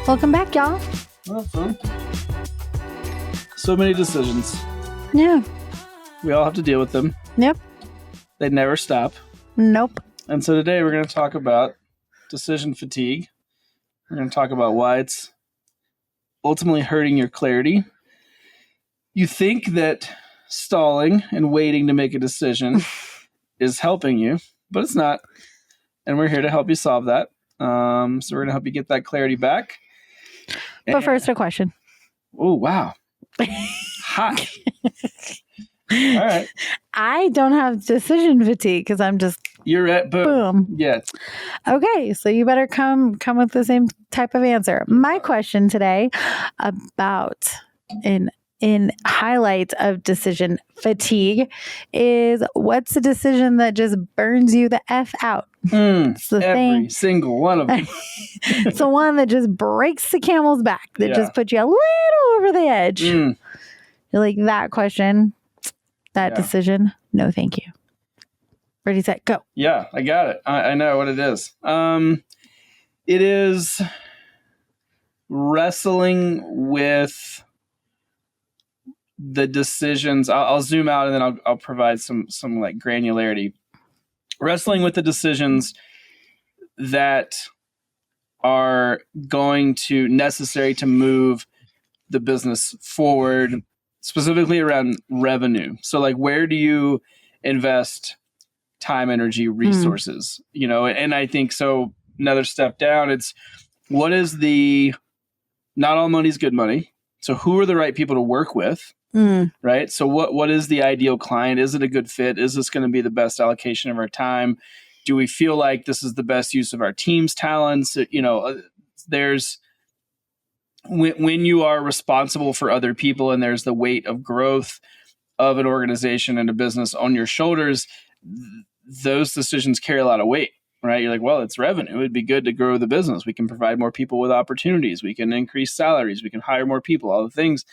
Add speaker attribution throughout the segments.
Speaker 1: Welcome back, y'all.
Speaker 2: Well, fun. So many decisions.
Speaker 1: Yeah.
Speaker 2: We all have to deal with them.
Speaker 1: Yep.
Speaker 2: They never stop.
Speaker 1: Nope.
Speaker 2: And so today we're going to talk about decision fatigue. We're going to talk about why it's ultimately hurting your clarity. You think that stalling and waiting to make a decision is helping you, but it's not. And we're here to help you solve that. So we're going to help you get that clarity back.
Speaker 1: But first, a question.
Speaker 2: Oh, wow. Hot. All right.
Speaker 1: I don't have decision fatigue because I'm just
Speaker 2: You're at boom. Yeah.
Speaker 1: Okay, so you better come with the same type of answer. My question today about in highlights of decision fatigue is, what's a decision that just burns you the F out? It's the
Speaker 2: every single one of them.
Speaker 1: It's the one that just breaks the camel's back, that just puts you a little over the edge. You're like, that question, that decision, no thank you. Ready, set, go.
Speaker 2: Yeah, I got it. I know what it is. It is wrestling with the decisions. I'll zoom out and then I'll provide some like granularity. Wrestling with the decisions that are going to necessary to move the business forward, specifically around revenue. So like, where do you invest time, energy, resources? You know, and I think so. Another step down, it's what is the, not all money is good money. So who are the right people to work with? Right. So what is the ideal client? Is it a good fit? Is this going to be the best allocation of our time? Do we feel like this is the best use of our team's talents? You know, there's, when you are responsible for other people and there's the weight of growth of an organization and a business on your shoulders, those decisions carry a lot of weight, right? You're like, well, it's revenue. It'd be good to grow the business. We can provide more people with opportunities. We can increase salaries. We can hire more people, all the things.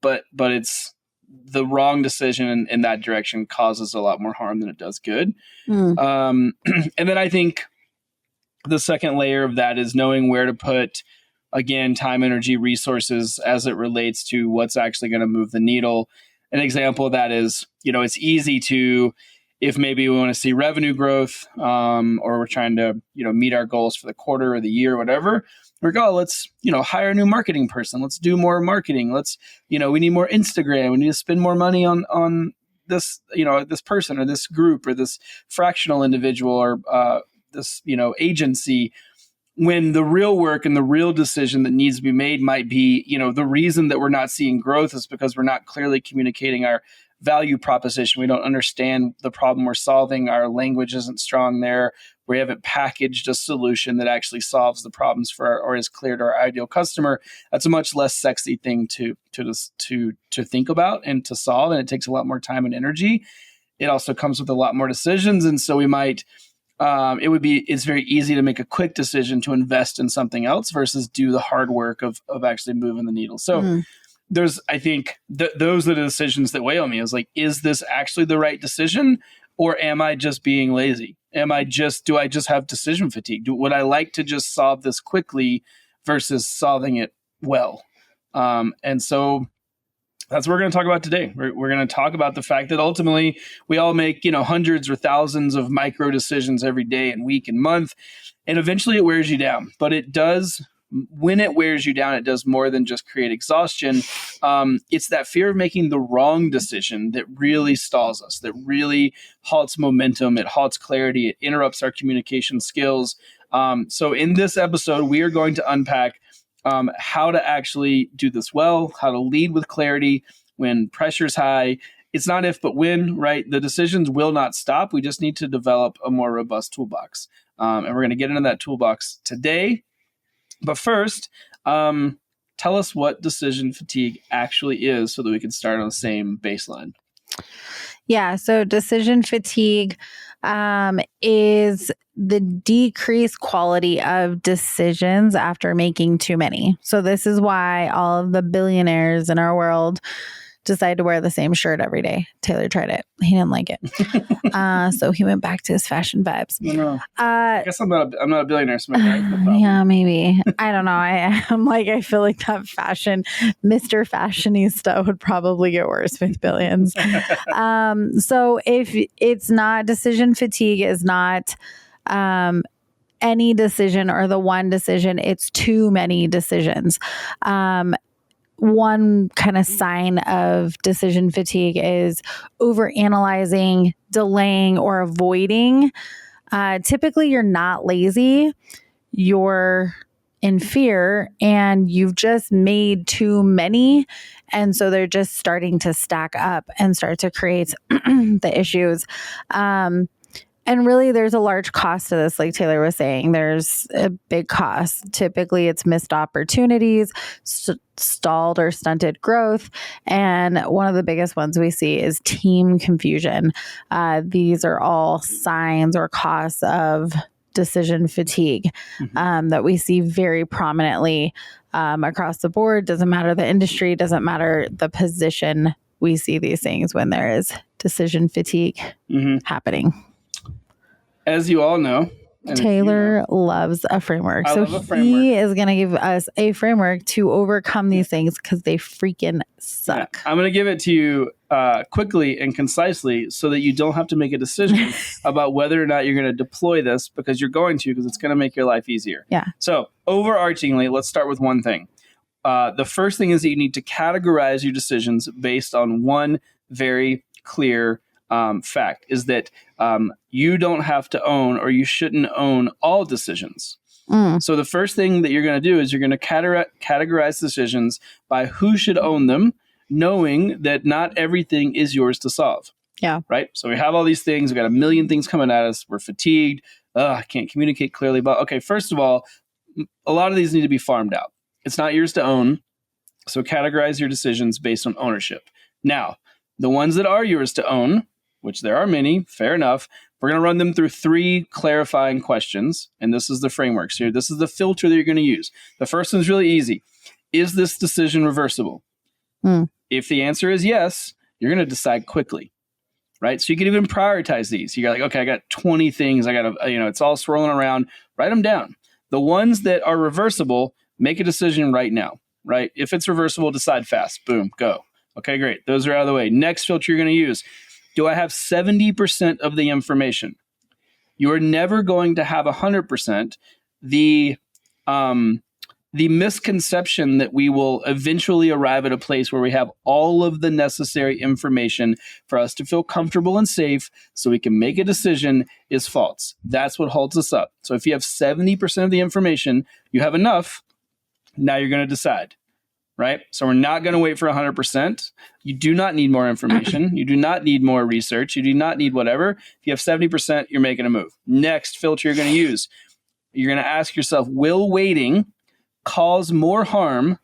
Speaker 2: But it's the wrong decision in that direction causes a lot more harm than it does good. And then I think the second layer of that is knowing where to put, again, time, energy, resources as it relates to what's actually going to move the needle. An example of that is, you know, it's easy to, if maybe we want to see revenue growth, or we're trying to, you know, meet our goals for the quarter or the year, or whatever, we're like, oh, let's, you know, hire a new marketing person. Let's do more marketing. Let's, you know, we need more Instagram. We need to spend more money on this, you know, this person or this group or this fractional individual or this, you know, agency. When the real work and the real decision that needs to be made might be, you know, the reason that we're not seeing growth is because we're not clearly communicating our value proposition. We don't understand the problem we're solving. Our language isn't strong there. We haven't packaged a solution that actually solves the problems for or is clear to our ideal customer. That's a much less sexy thing to think about and to solve. And it takes a lot more time and energy. It also comes with a lot more decisions. And so we might, it's very easy to make a quick decision to invest in something else versus do the hard work of actually moving the needle. So there's, I think those are the decisions that weigh on me. Is like, is this actually the right decision, or am I just being lazy? Do I just have decision fatigue? Would I like to just solve this quickly versus solving it well? And so that's what we're going to talk about today. We're going to talk about the fact that ultimately we all make, you know, hundreds or thousands of micro decisions every day and week and month, and eventually it wears you down. But it does, when it wears you down, it does more than just create exhaustion. It's that fear of making the wrong decision that really stalls us, that really halts momentum, it halts clarity, it interrupts our communication skills. So in this episode, we are going to unpack how to actually do this well, how to lead with clarity when pressure's high. It's not if, but when, right? The decisions will not stop. We just need to develop a more robust toolbox. And we're going to get into that toolbox today. But first, tell us what decision fatigue actually is so that we can start on the same baseline.
Speaker 1: Yeah, so decision fatigue is the decreased quality of decisions after making too many. So this is why all of the billionaires in our world decide to wear the same shirt every day. Taylor tried it. He didn't like it. So he went back to his fashion vibes.
Speaker 2: No. I guess I'm not a billionaire, so maybe that's the problem.
Speaker 1: Yeah, maybe. I don't know. I'm like, I feel like that Mr. Fashionista would probably get worse with billions. So if it's not decision fatigue is not any decision or the one decision, it's too many decisions. One kind of sign of decision fatigue is overanalyzing, delaying, or avoiding. Typically, you're not lazy. You're in fear and you've just made too many. And so they're just starting to stack up and start to create the issues. And really, there's a large cost to this. Like Taylor was saying, there's a big cost. Typically, it's missed opportunities, stalled or stunted growth. And one of the biggest ones we see is team confusion. These are all signs or costs of decision fatigue that we see very prominently across the board. Doesn't matter the industry, doesn't matter the position. We see these things when there is decision fatigue happening.
Speaker 2: As you all know,
Speaker 1: Taylor loves a framework. So he is going to give us a framework to overcome these things because they freaking suck.
Speaker 2: Yeah. I'm going to give it to you quickly and concisely so that you don't have to make a decision about whether or not you're going to deploy this, because you're going to, because it's going to make your life easier.
Speaker 1: Yeah.
Speaker 2: So overarchingly, let's start with one thing. The first thing is that you need to categorize your decisions based on one very clear fact, is that you don't have to own, or you shouldn't own, all decisions. So the first thing that you're going to do is you're going to categorize decisions by who should own them, knowing that not everything is yours to solve.
Speaker 1: Yeah.
Speaker 2: Right? So we have all these things. We've got a million things coming at us. We're fatigued. I can't communicate clearly. But okay, first of all, a lot of these need to be farmed out. It's not yours to own. So categorize your decisions based on ownership. Now, the ones that are yours to own, which there are many, fair enough, we're going to run them through 3 clarifying questions. And this is the framework. So this is the filter that you're going to use. The first one's really easy. Is this decision reversible? If the answer is yes, you're going to decide quickly, right? So you can even prioritize these. You got like, okay, I got 20 things. I got to, it's all swirling around. Write them down. The ones that are reversible, make a decision right now, right? If it's reversible, decide fast. Boom, go. Okay, great. Those are out of the way. Next filter you're going to use. Do I have 70% of the information? You are never going to have 100%. The misconception that we will eventually arrive at a place where we have all of the necessary information for us to feel comfortable and safe so we can make a decision is false. That's what holds us up. So if you have 70% of the information, you have enough. Now you're going to decide. Right? So we're not going to wait for 100%. You do not need more information. You do not need more research. You do not need whatever. If you have 70%, you're making a move. Next filter you're going to use. You're going to ask yourself, will waiting cause more harm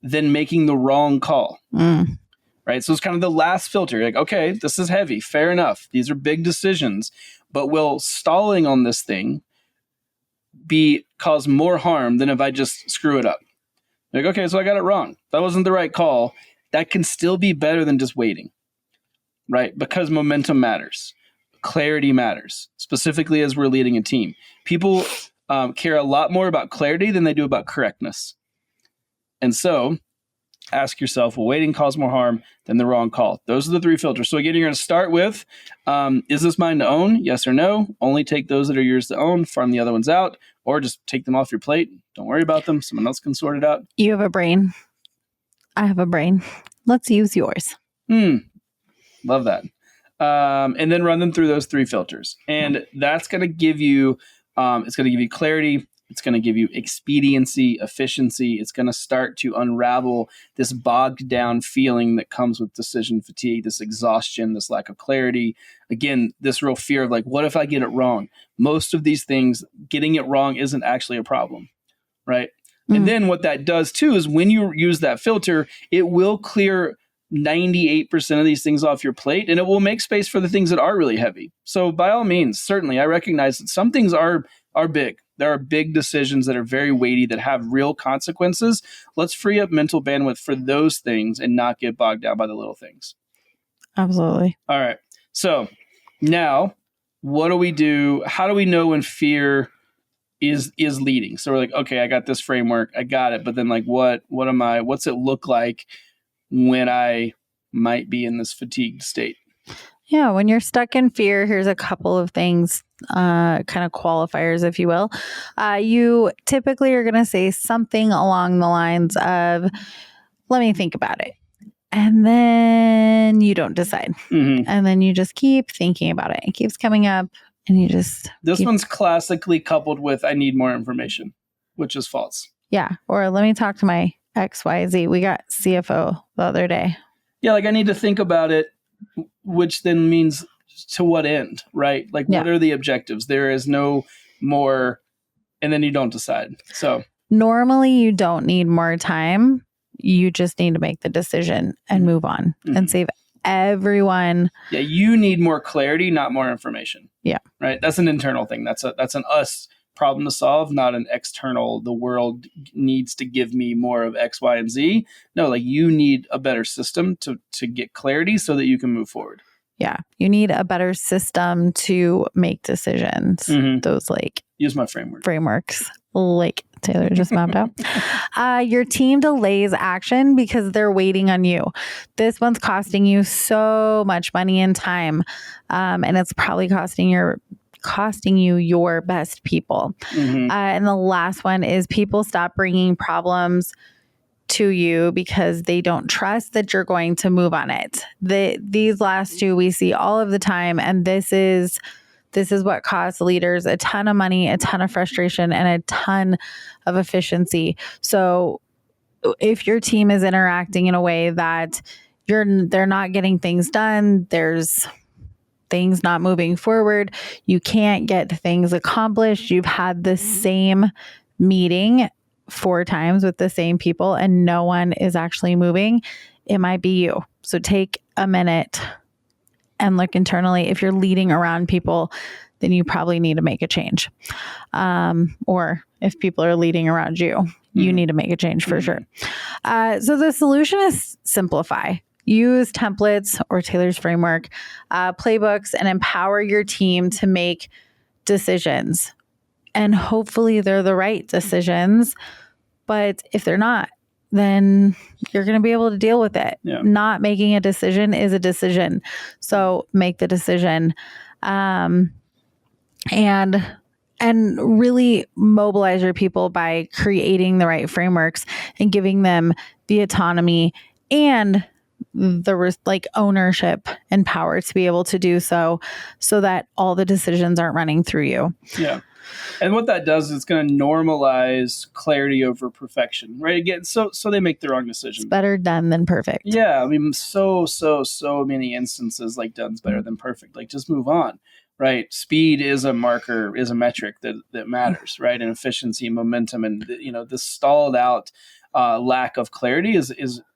Speaker 2: than making the wrong call? Right? So it's kind of the last filter. You're like, okay, this is heavy. Fair enough. These are big decisions. But will stalling on this thing cause more harm than if I just screw it up? Like, okay, so I got it wrong. That wasn't the right call. That can still be better than just waiting, right? Because momentum matters. Clarity matters, specifically as we're leading a team. People care a lot more about clarity than they do about correctness. And so ask yourself, will waiting cause more harm than the wrong call? Those are the 3 filters. So again, you're going to start with, is this mine to own? Yes or no? Only take those that are yours to own, farm the other ones out, or just take them off your plate. Don't worry about them. Someone else can sort it out.
Speaker 1: You have a brain. I have a brain. Let's use yours.
Speaker 2: Love that. And then run them through those 3 filters. And that's going to give you, it's going to give you clarity. It's going to give you expediency, efficiency. It's going to start to unravel this bogged down feeling that comes with decision fatigue, this exhaustion, this lack of clarity. Again, this real fear of like, what if I get it wrong? Most of these things, getting it wrong isn't actually a problem, right? And then what that does too is when you use that filter, it will clear 98% of these things off your plate, and it will make space for the things that are really heavy. So by all means, certainly I recognize that some things are big. There are big decisions that are very weighty that have real consequences. Let's free up mental bandwidth for those things and not get bogged down by the little things.
Speaker 1: Absolutely.
Speaker 2: All right. So now what do we do? How do we know when fear is leading? So we're like, okay, I got this framework. I got it. But then like, what's it look like when I might be in this fatigued state?
Speaker 1: Yeah, when you're stuck in fear, here's a couple of things, kind of qualifiers, if you will. You typically are going to say something along the lines of, let me think about it. And then you don't decide.
Speaker 2: Mm-hmm.
Speaker 1: And then you just keep thinking about it. It keeps coming up and you just...
Speaker 2: One's classically coupled with, I need more information, which is false.
Speaker 1: Yeah. Or let me talk to my XYZ. We got CFO the other day.
Speaker 2: Yeah, like I need to think about it, which then means to what end, right? Like what are the objectives? There is no more, and then you don't decide. So
Speaker 1: normally you don't need more time. You just need to make the decision and move on and save everyone.
Speaker 2: Yeah, you need more clarity, not more information.
Speaker 1: Yeah.
Speaker 2: Right? That's an internal thing. That's an us problem to solve, not an external, the world needs to give me more of X, Y, and Z. No, like you need a better system to get clarity so that you can move forward.
Speaker 1: Yeah. You need a better system to make decisions. Those like
Speaker 2: use my
Speaker 1: frameworks like Taylor just mapped out. Your team delays action because they're waiting on you. This one's costing you so much money and time. And it's probably costing you your best people. And the last one is people stop bringing problems to you because they don't trust that you're going to move on it. These last two we see all of the time. And this is what costs leaders a ton of money, a ton of frustration, and a ton of efficiency. So if your team is interacting in a way that they're not getting things done, there's things not moving forward, you can't get things accomplished, you've had the same meeting 4 times with the same people and no one is actually moving, it might be you. So take a minute and look internally. If you're leading around people, then you probably need to make a change. Or if people are leading around you, you need to make a change for sure. So the solution is simplify. Use templates or Taylor's framework, playbooks, and empower your team to make decisions. And hopefully they're the right decisions. But if they're not, then you're going to be able to deal with it.
Speaker 2: Yeah.
Speaker 1: Not making a decision is a decision. So make the decision. And really mobilize your people by creating the right frameworks and giving them the autonomy and the ownership and power to be able to do so that all the decisions aren't running through you.
Speaker 2: Yeah. And what that does is it's going to normalize clarity over perfection, right? Again, so they make the wrong decision.
Speaker 1: It's better done than perfect.
Speaker 2: Yeah. I mean, so many instances like done's better than perfect. Like just move on, right? Speed is a marker, is a metric that matters, right? And efficiency, momentum, and this stalled out lack of clarity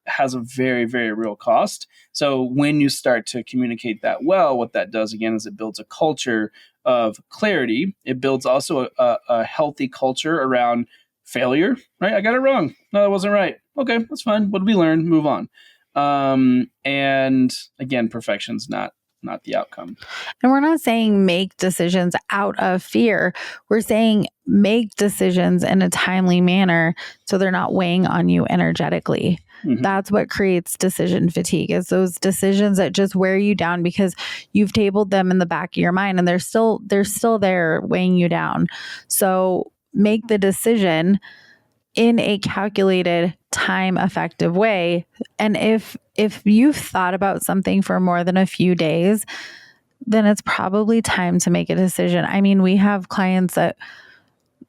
Speaker 2: has a very, very real cost. So when you start to communicate that well, what that does again is it builds a culture of clarity. It builds also a healthy culture around failure, right? I got it wrong. No, that wasn't right. Okay, that's fine. What did we learn? Move on. And again, perfection's not the outcome.
Speaker 1: And we're not saying make decisions out of fear. We're saying make decisions in a timely manner so they're not weighing on you energetically. That's what creates decision fatigue, is those decisions that just wear you down because you've tabled them in the back of your mind and they're still there weighing you down. So make the decision in a calculated, time effective way. And if you've thought about something for more than a few days, then it's probably time to make a decision. I mean, we have clients that,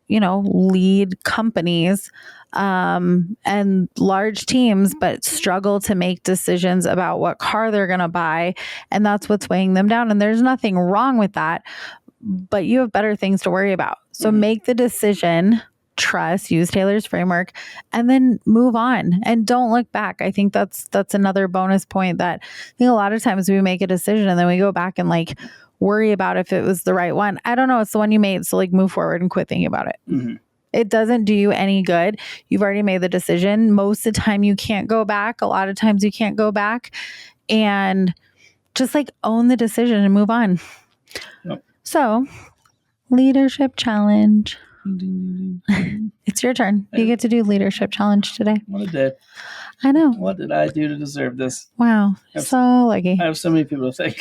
Speaker 1: lead companies and large teams, but struggle to make decisions about what car they're going to buy. And that's what's weighing them down. And there's nothing wrong with that, but you have better things to worry about. So make the decision trust, use Taylor's framework, and then move on and don't look back. I think that's another bonus point that I think a lot of times we make a decision and then we go back and like worry about if it was the right one. I don't know. It's the one you made. So like move forward and quit thinking about it.
Speaker 2: Mm-hmm.
Speaker 1: It doesn't do you any good. You've already made the decision. Most of the time you can't go back. A lot of times you can't go back, and just like own the decision and move on.
Speaker 2: Yep.
Speaker 1: So leadership challenge. It's your turn. You get to do leadership challenge today.
Speaker 2: What a day.
Speaker 1: I know.
Speaker 2: What did I do to deserve this?
Speaker 1: Wow. So lucky.
Speaker 2: I have so many people to thank.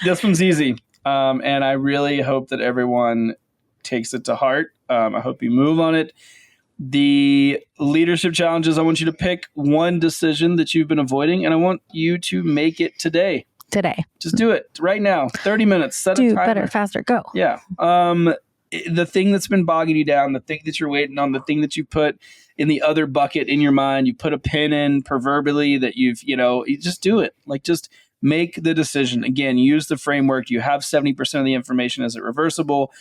Speaker 2: This one's easy. And I really hope that everyone takes it to heart. I hope you move on it. The leadership challenges, I want you to pick one decision that you've been avoiding, and I want you to make it today. Just do it right now. 30 minutes. Set a timer.
Speaker 1: Do better, faster, go.
Speaker 2: Yeah. The thing that's been bogging you down, the thing that you're waiting on, the thing that you put in the other bucket in your mind, you put a pin in proverbially that you just do it. Like, just make the decision. Again, use the framework. You have 70% of the information. Is it reversible?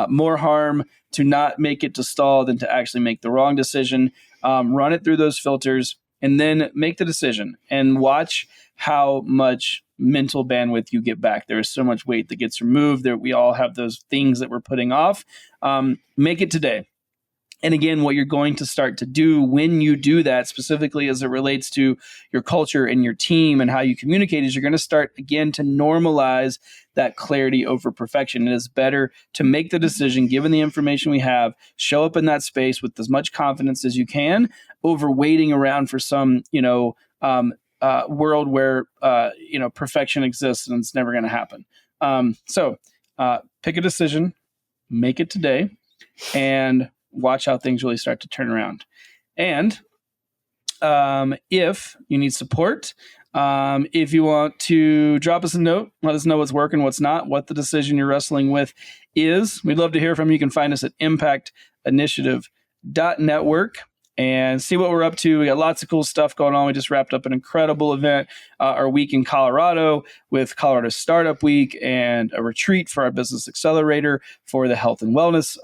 Speaker 2: More harm to not make it to stall than to actually make the wrong decision. Run it through those filters and then make the decision and watch how much mental bandwidth you get back. There is so much weight that gets removed. There, we all have those things that we're putting off. Make it today. And again, what you're going to start to do when you do that, specifically as it relates to your culture and your team and how you communicate, is you're going to start again to normalize that clarity over perfection. It is better to make the decision, given the information we have, show up in that space with as much confidence as you can, over waiting around for some, world where, perfection exists and it's never going to happen. So pick a decision, make it today, and watch how things really start to turn around. And if you need support, if you want to drop us a note, let us know what's working, what's not, what the decision you're wrestling with is. We'd love to hear from you. You can find us at impactinitiative.network and see what we're up to. We got lots of cool stuff going on. We just wrapped up an incredible event, our week in Colorado with Colorado Startup Week, and a retreat for our Business Accelerator for the health and wellness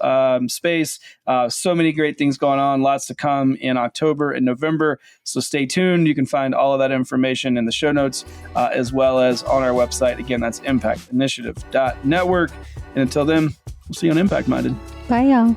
Speaker 2: space. So many great things going on. Lots to come in October and November. So stay tuned. You can find all of that information in the show notes, as well as on our website. Again, that's impactinitiative.network. And until then, we'll see you on Impact Minded.
Speaker 1: Bye, y'all.